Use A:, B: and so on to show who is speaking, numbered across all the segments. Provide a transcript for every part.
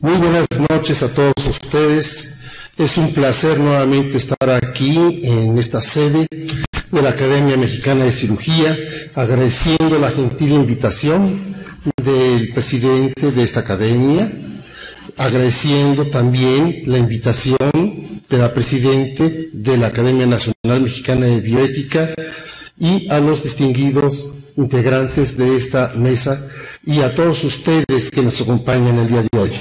A: Muy buenas noches a todos ustedes. Es un placer nuevamente estar aquí en esta sede de la Academia Mexicana de Cirugía, agradeciendo la gentil invitación del presidente de esta academia, agradeciendo también la invitación de la presidente de la Academia Nacional Mexicana de Bioética y a los distinguidos integrantes de esta mesa y a todos ustedes que nos acompañan el día de hoy.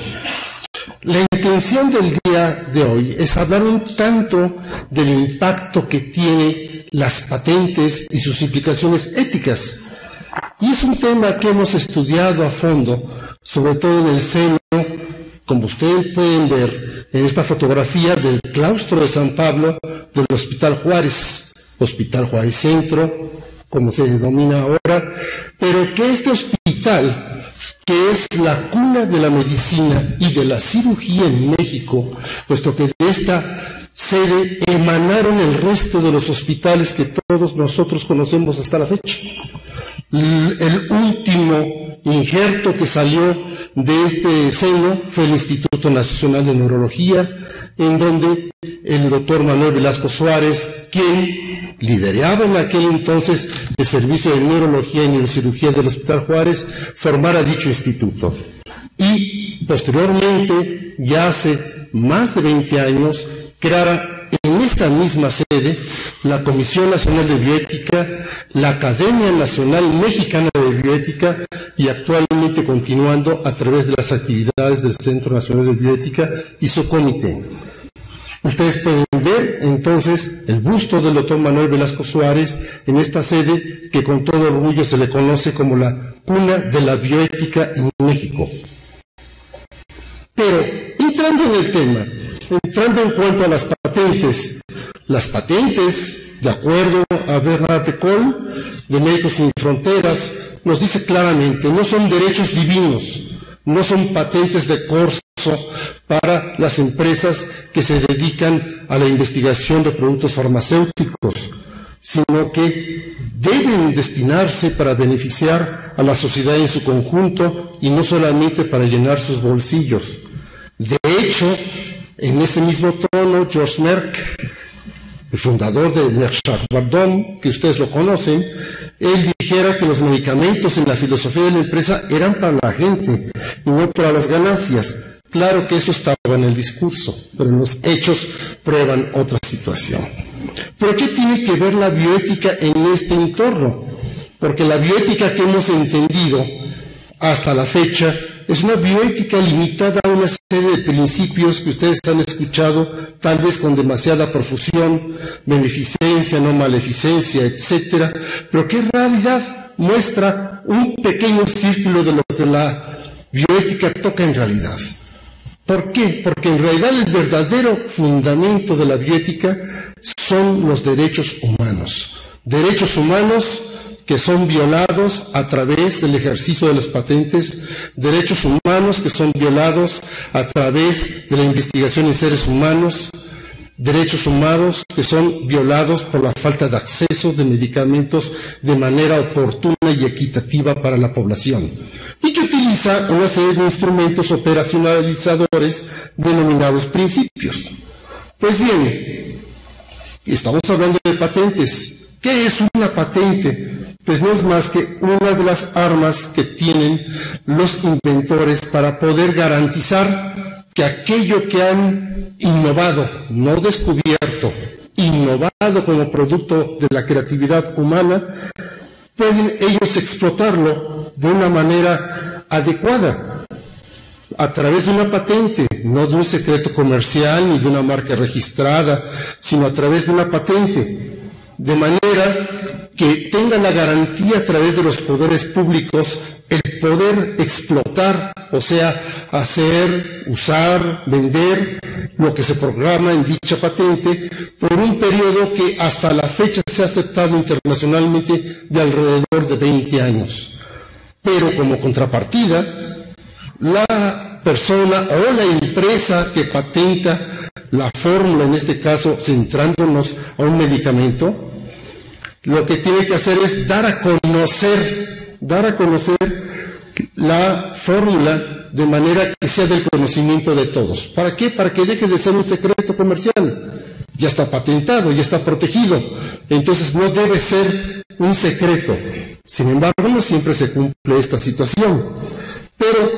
A: La intención del día de hoy es hablar un tanto del impacto que tiene las patentes y sus implicaciones éticas. Y es un tema que hemos estudiado a fondo, sobre todo en el seno, como ustedes pueden ver en esta fotografía, del claustro de San Pablo del Hospital Juárez Centro, como se denomina ahora, pero que este hospital, que es la cuna de la medicina y de la cirugía en México, puesto que de esta sede emanaron el resto de los hospitales que todos nosotros conocemos hasta la fecha. El último injerto que salió de este seno fue el Instituto Nacional de Neurología, en donde el doctor Manuel Velasco Suárez, quien lideraba en aquel entonces el servicio de neurología y neurocirugía del Hospital Juárez, formara dicho instituto. Y posteriormente, ya hace más de 20 años, creara en esta misma sede la Comisión Nacional de Bioética, la Academia Nacional Mexicana de Bioética y actualmente continuando a través de las actividades del Centro Nacional de Bioética y su comité. Ustedes pueden ver entonces el busto del doctor Manuel Velasco Suárez en esta sede que con todo orgullo se le conoce como la cuna de la bioética en México. Pero entrando en el tema, entrando en cuanto a las patentes, de acuerdo a Bernard de Col, de Médicos Sin Fronteras, nos dice claramente, no son derechos divinos, no son patentes de corso para las empresas que se dedican a la investigación de productos farmacéuticos, sino que deben destinarse para beneficiar a la sociedad en su conjunto y no solamente para llenar sus bolsillos. De hecho, en ese mismo tono, George Merck, el fundador de Merck Sharp, que ustedes lo conocen, él dijera que los medicamentos en la filosofía de la empresa eran para la gente y no para las ganancias. Claro que eso estaba en el discurso, pero los hechos prueban otra situación. ¿Pero qué tiene que ver la bioética en este entorno? Porque la bioética que hemos entendido hasta la fecha es una bioética limitada a una serie de principios que ustedes han escuchado, tal vez con demasiada profusión, beneficencia, no maleficencia, etcétera, pero que en realidad muestra un pequeño círculo de lo que la bioética toca en realidad. ¿Por qué? Porque en realidad el verdadero fundamento de la bioética son los derechos humanos. Derechos humanos que son violados a través del ejercicio de las patentes, derechos humanos que son violados a través de la investigación en seres humanos, derechos humanos que son violados por la falta de acceso de medicamentos de manera oportuna y equitativa para la población, y que utiliza una serie de instrumentos operacionalizadores denominados principios. Pues bien, estamos hablando de patentes. ¿Qué es una patente? Pues no es más que una de las armas que tienen los inventores para poder garantizar que aquello que han innovado, no descubierto, innovado como producto de la creatividad humana, pueden ellos explotarlo de una manera adecuada, a través de una patente, no de un secreto comercial ni de una marca registrada, sino a través de una patente, de manera que tenga la garantía a través de los poderes públicos el poder explotar, o sea, hacer, usar, vender lo que se programa en dicha patente por un periodo que hasta la fecha se ha aceptado internacionalmente de alrededor de 20 años. Pero como contrapartida, la persona o la empresa que patenta la fórmula, en este caso centrándonos a un medicamento, lo que tiene que hacer es dar a conocer la fórmula de manera que sea del conocimiento de todos. ¿Para qué? Para que deje de ser un secreto comercial. Ya está patentado, ya está protegido. Entonces no debe ser un secreto. Sin embargo, no siempre se cumple esta situación. Pero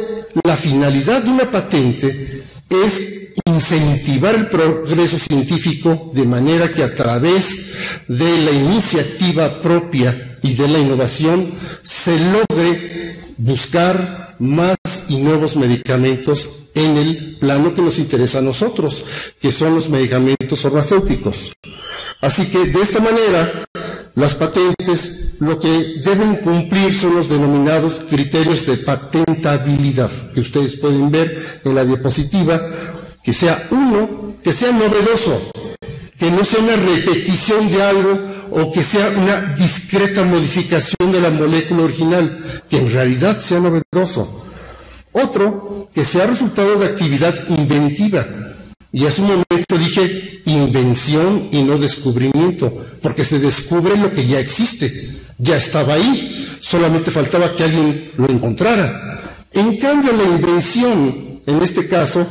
A: la finalidad de una patente es incentivar el progreso científico de manera que a través de la iniciativa propia y de la innovación se logre buscar más y nuevos medicamentos en el plano que nos interesa a nosotros, que son los medicamentos farmacéuticos. Así que de esta manera, las patentes lo que deben cumplir son los denominados criterios de patentabilidad, que ustedes pueden ver en la diapositiva, que sea uno, que sea novedoso, que no sea una repetición de algo o que sea una discreta modificación de la molécula original, que en realidad sea novedoso. Otro, que sea resultado de actividad inventiva. Y hace un momento dije invención y no descubrimiento, porque se descubre lo que ya existe, ya estaba ahí, solamente faltaba que alguien lo encontrara. En cambio, la invención, en este caso,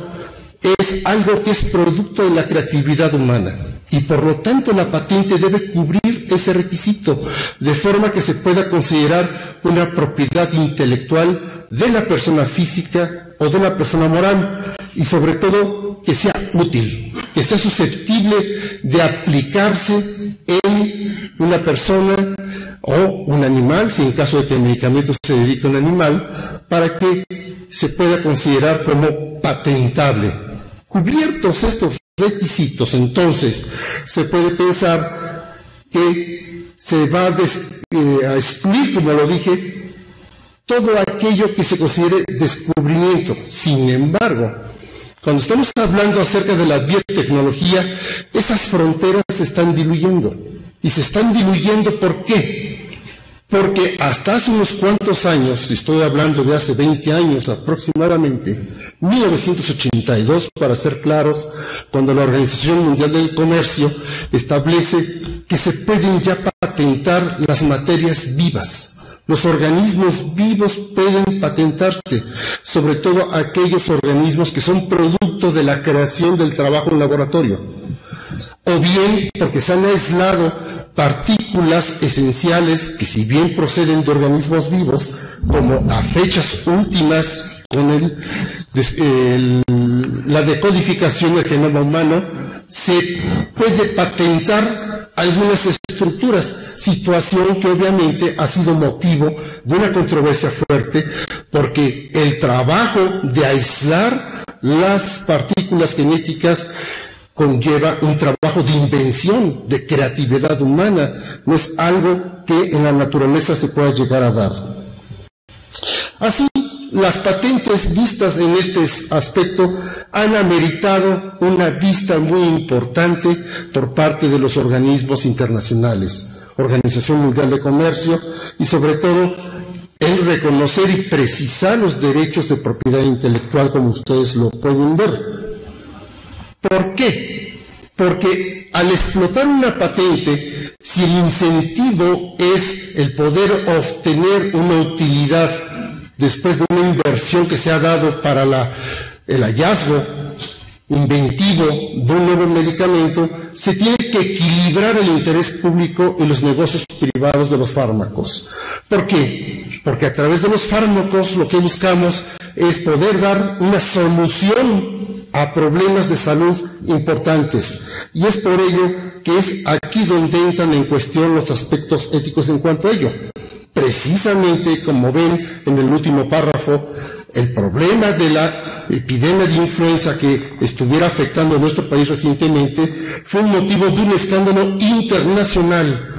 A: es algo que es producto de la creatividad humana. Y por lo tanto la patente debe cubrir ese requisito, de forma que se pueda considerar una propiedad intelectual de la persona física o de la persona moral, y sobre todo que sea útil, que sea susceptible de aplicarse en una persona o un animal, si en caso de que el medicamento se dedique a un animal, para que se pueda considerar como patentable. Cubiertos estos requisitos, entonces se puede pensar que se va a excluir, como lo dije, todo aquello que se considere descubrimiento. Sin embargo, cuando estamos hablando acerca de la biotecnología, esas fronteras se están diluyendo. Y se están diluyendo, ¿por qué? Porque hasta hace unos cuantos años, estoy hablando de hace 20 años aproximadamente, 1982 para ser claros, cuando la Organización Mundial del Comercio establece que se pueden ya patentar las materias vivas. Los organismos vivos pueden patentarse, sobre todo aquellos organismos que son producto de la creación del trabajo en laboratorio, o bien porque se han aislado partículas esenciales que, si bien proceden de organismos vivos, como a fechas últimas con la decodificación del genoma humano, se puede patentar algunas estructuras, situación que obviamente ha sido motivo de una controversia fuerte, porque el trabajo de aislar las partículas genéticas conlleva un trabajo de invención, de creatividad humana, no es algo que en la naturaleza se pueda llegar a dar. Así, las patentes vistas en este aspecto han ameritado una vista muy importante por parte de los organismos internacionales, Organización Mundial de Comercio, y sobre todo el reconocer y precisar los derechos de propiedad intelectual, como ustedes lo pueden ver. ¿Por qué? Porque al explotar una patente, si el incentivo es el poder obtener una utilidad después de una inversión que se ha dado para el hallazgo inventivo de un nuevo medicamento, se tiene que equilibrar el interés público y los negocios privados de los fármacos. ¿Por qué? Porque a través de los fármacos lo que buscamos es poder dar una solución a problemas de salud importantes, y es por ello que es aquí donde entran en cuestión los aspectos éticos en cuanto a ello. Precisamente, como ven en el último párrafo, el problema de la epidemia de influenza que estuviera afectando a nuestro país recientemente fue un motivo de un escándalo internacional,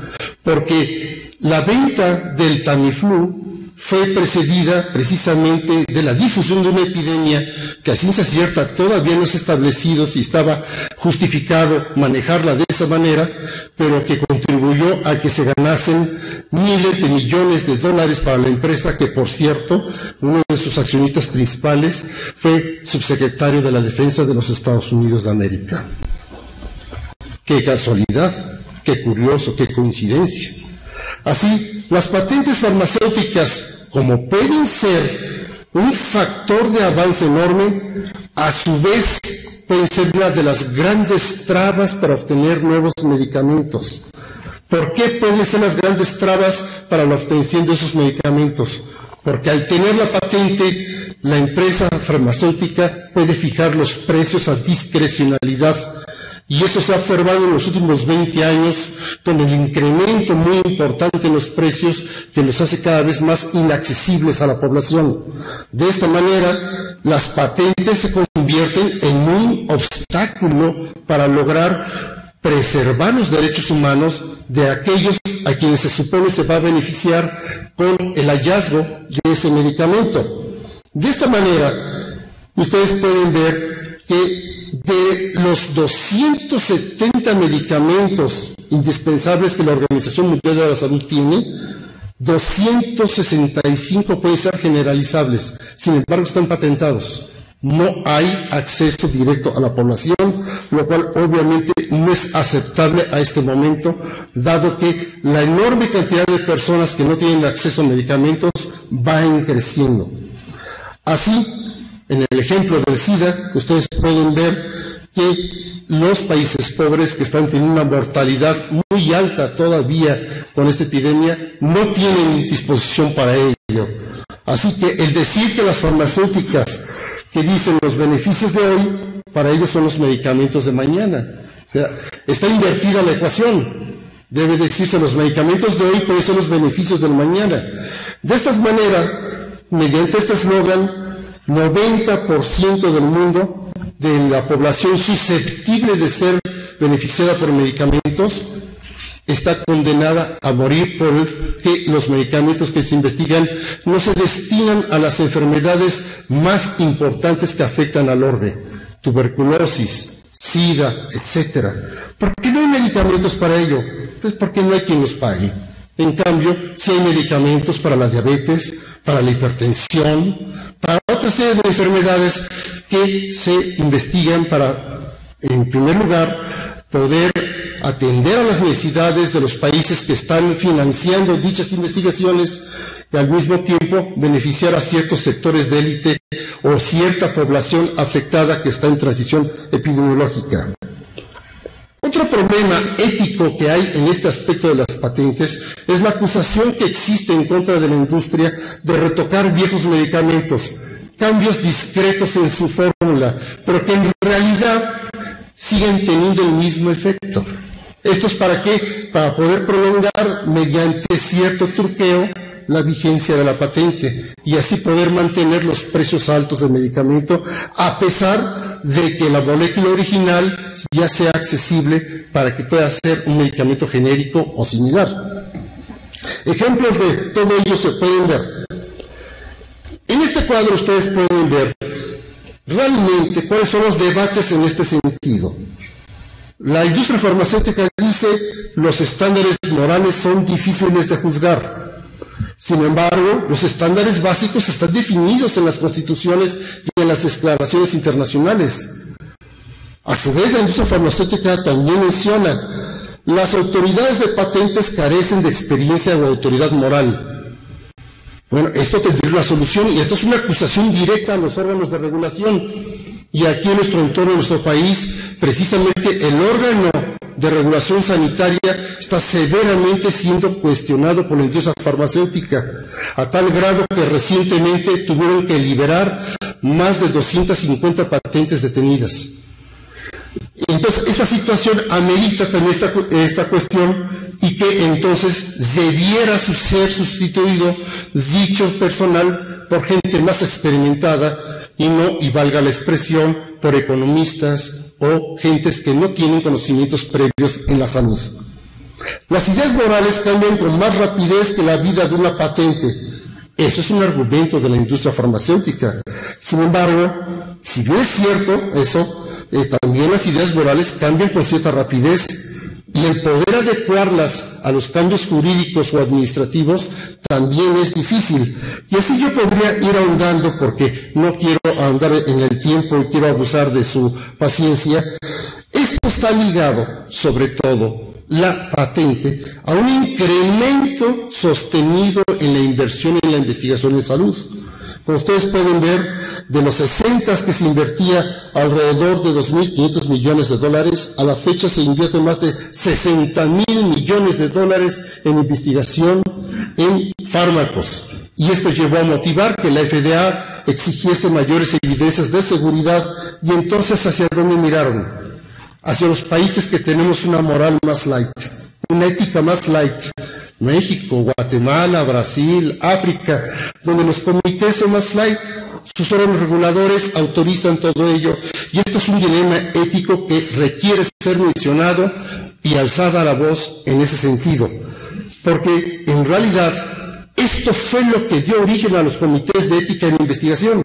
A: porque la venta del Tamiflu fue precedida precisamente de la difusión de una epidemia que a ciencia cierta todavía no se ha establecido si estaba justificado manejarla de esa manera, pero que contribuyó a que se ganasen miles de millones de dólares para la empresa, que por cierto, uno de sus accionistas principales fue subsecretario de la Defensa de los Estados Unidos de América. ¡Qué casualidad! ¡Qué curioso! ¡Qué coincidencia! Así, las patentes farmacéuticas, como pueden ser un factor de avance enorme, a su vez puede ser una de las grandes trabas para obtener nuevos medicamentos. ¿Por qué pueden ser las grandes trabas para la obtención de esos medicamentos? Porque al tener la patente, la empresa farmacéutica puede fijar los precios a discrecionalidad. Y eso se ha observado en los últimos 20 años con el incremento muy importante en los precios que los hace cada vez más inaccesibles a la población. De esta manera, las patentes se convierten en un obstáculo para lograr preservar los derechos humanos de aquellos a quienes se supone se va a beneficiar con el hallazgo de ese medicamento. De esta manera, ustedes pueden ver que de los 270 medicamentos indispensables que la Organización Mundial de la Salud tiene, 265 pueden ser generalizables, sin embargo están patentados. No hay acceso directo a la población, lo cual obviamente no es aceptable a este momento, dado que la enorme cantidad de personas que no tienen acceso a medicamentos va creciendo. Así, en el ejemplo del SIDA, ustedes pueden ver que los países pobres que están teniendo una mortalidad muy alta todavía con esta epidemia no tienen disposición para ello. Así que el decir que las farmacéuticas que dicen los beneficios de hoy, para ellos son los medicamentos de mañana. O sea, está invertida la ecuación. Debe decirse los medicamentos de hoy pueden ser los beneficios del mañana. De esta manera, mediante este eslogan, 90% del mundo, de la población susceptible de ser beneficiada por medicamentos, está condenada a morir porque los medicamentos que se investigan no se destinan a las enfermedades más importantes que afectan al orbe: tuberculosis, SIDA, etc. ¿Por qué no hay medicamentos para ello? Pues porque no hay quien los pague. En cambio, sí hay medicamentos para la diabetes, para la hipertensión, para otra serie de enfermedades que se investigan para, en primer lugar, poder atender a las necesidades de los países que están financiando dichas investigaciones y al mismo tiempo beneficiar a ciertos sectores de élite o cierta población afectada que está en transición epidemiológica. Otro problema ético que hay en este aspecto de las patentes es la acusación que existe en contra de la industria de retocar viejos medicamentos, cambios discretos en su fórmula, pero que en realidad siguen teniendo el mismo efecto. ¿Esto es para qué? Para poder prolongar mediante cierto truqueo la vigencia de la patente y así poder mantener los precios altos del medicamento a pesar de que la molécula original ya sea accesible para que pueda ser un medicamento genérico o similar. Ejemplos de todo ello se pueden ver. En este cuadro ustedes pueden ver realmente cuáles son los debates en este sentido. La industria farmacéutica dice los estándares morales son difíciles de juzgar. Sin embargo, los estándares básicos están definidos en las constituciones y en las declaraciones internacionales. A su vez, la industria farmacéutica también menciona las autoridades de patentes carecen de experiencia o autoridad moral. Bueno, esto tendría una solución y esto es una acusación directa a los órganos de regulación. Y aquí en nuestro entorno, en nuestro país, precisamente el órgano de regulación sanitaria está severamente siendo cuestionado por la industria farmacéutica, a tal grado que recientemente tuvieron que liberar más de 250 patentes detenidas. Entonces, esta situación amerita también esta cuestión y que entonces debiera ser sustituido dicho personal por gente más experimentada y valga la expresión, por economistas o gentes que no tienen conocimientos previos en la salud. Las ideas morales cambian con más rapidez que la vida de una patente. Eso es un argumento de la industria farmacéutica. Sin embargo, si bien es cierto eso, también las ideas morales cambian con cierta rapidez y el poder adecuarlas a los cambios jurídicos o administrativos también es difícil. Y así yo podría ir ahondando, porque no quiero ahondar en el tiempo y quiero abusar de su paciencia. Esto está ligado, sobre todo, la patente, a un incremento sostenido en la inversión en la investigación en salud. Como ustedes pueden ver, de los 60 que se invertía alrededor de 2.500 millones de dólares, a la fecha se invierte más de 60.000 millones de dólares en investigación en fármacos. Y esto llevó a motivar que la FDA exigiese mayores evidencias de seguridad. Y entonces, ¿hacia dónde miraron? Hacia los países que tenemos una moral más light, una ética más light. México, Guatemala, Brasil, África, donde los comités son más light, sus órganos reguladores autorizan todo ello, y esto es un dilema ético que requiere ser mencionado y alzada la voz en ese sentido, porque en realidad esto fue lo que dio origen a los comités de ética en investigación.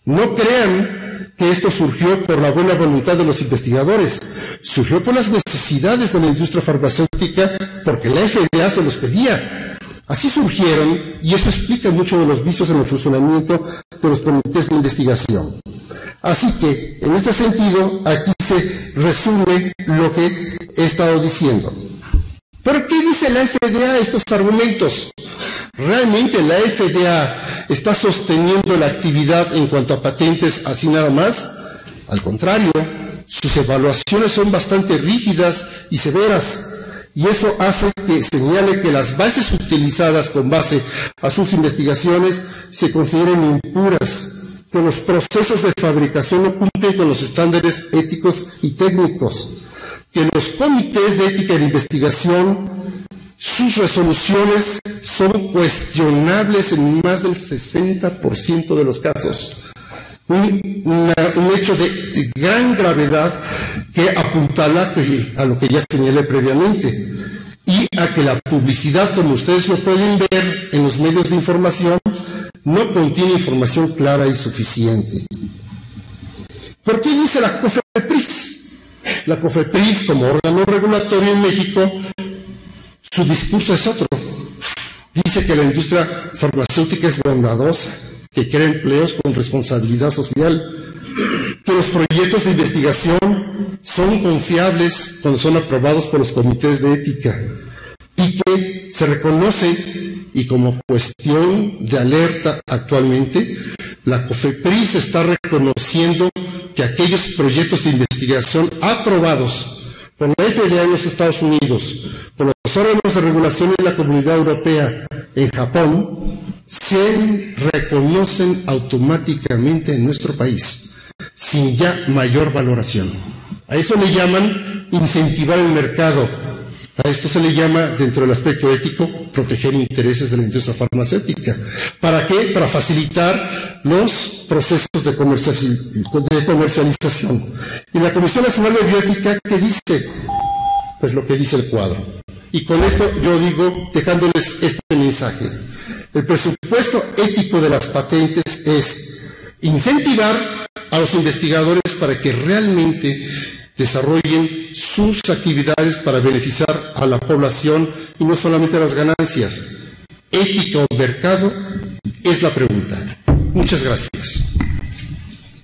A: No crean que esto surgió por la buena voluntad de los investigadores, surgió por las necesidades de la industria farmacéutica, porque la FDA se los pedía. Así surgieron, y eso explica mucho de los vicios en el funcionamiento de los comités de investigación. Así que, en este sentido, aquí se resume lo que he estado diciendo. ¿Pero qué dice la FDA estos argumentos? ¿Realmente la FDA está sosteniendo la actividad en cuanto a patentes así nada más? Al contrario, sus evaluaciones son bastante rígidas y severas, y eso hace que señale que las bases utilizadas con base a sus investigaciones se consideren impuras, que los procesos de fabricación no cumplen con los estándares éticos y técnicos, que los comités de ética de investigación, sus resoluciones son cuestionables en más del 60% de los casos. Un hecho de gran gravedad que apuntala a lo que ya señalé previamente, y a que la publicidad, como ustedes lo pueden ver en los medios de información, no contiene información clara y suficiente. ¿Por qué dice la COFEPRIS? La COFEPRIS, como órgano regulatorio en México, su discurso es otro. Dice que la industria farmacéutica es bondadosa, que crea empleos con responsabilidad social, que los proyectos de investigación son confiables cuando son aprobados por los comités de ética, y que se reconoce, y como cuestión de alerta actualmente, la COFEPRIS está reconociendo que aquellos proyectos de investigación aprobados por la FDA en los Estados Unidos, por los órganos de regulación en la Comunidad Europea, en Japón, se reconocen automáticamente en nuestro país, sin ya mayor valoración. A eso le llaman incentivar el mercado. A esto se le llama, dentro del aspecto ético, proteger intereses de la industria farmacéutica. ¿Para qué? Para facilitar los procesos de comercialización. Y la Comisión Nacional de Bioética, ¿qué dice? Pues lo que dice el cuadro. Y con esto yo digo, dejándoles este mensaje. El presupuesto ético de las patentes es incentivar a los investigadores para que realmente desarrollen sus actividades para beneficiar a la población y no solamente las ganancias. Ética o mercado es la pregunta. Muchas gracias.